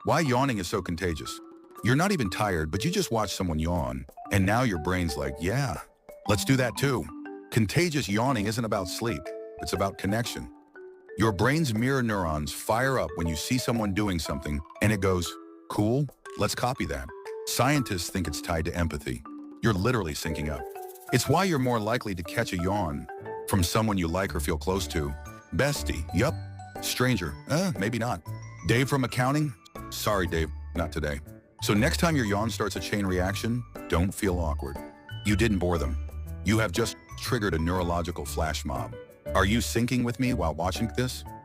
Why yawning is so contagious. You're not even tired, but you just watch someone yawn, and now your brain's like, yeah, let's do that too. Contagious yawning isn't about sleep, it's about connection. Your brain's mirror neurons fire up when you see someone doing something, and it goes, cool, let's copy that. Scientists think it's tied to empathy. You're literally syncing up. It's why you're more likely to catch a yawn from someone you like or feel close to. Bestie, yup. Stranger, maybe not. Dave from accounting? Sorry, Dave, not today. So next time your yawn starts a chain reaction, don't feel awkward. You didn't bore them. You have just triggered a neurological flash mob. Are you syncing with me while watching this?